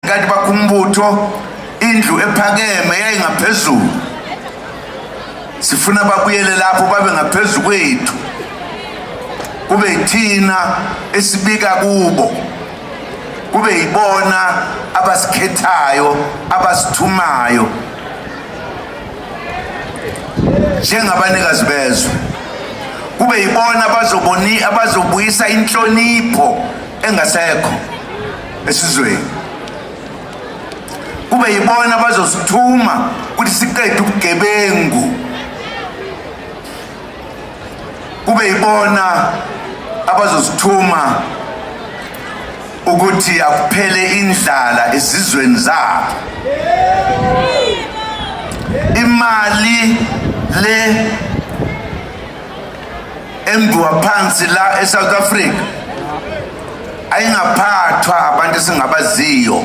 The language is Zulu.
kanti bakumbutho indlu ephakeme yayingaphezulu sifuna babuyele lapho babe ngaphezulu kwethu kube yithina esibika kubo kube yibona abasikhethayo abasithumayo njengabanikazi bezwe kube yibona abazobuyisa inhlonipho engasekho esizweni kube yibona abazosithuma ukuthi siqede ubugebengu kube yibona abazosithuma ukuthi akuphele indlala ezizweni zabo imali le embiwa phansi la eSouth Africa ayingaphathwa abantu esingabaziyo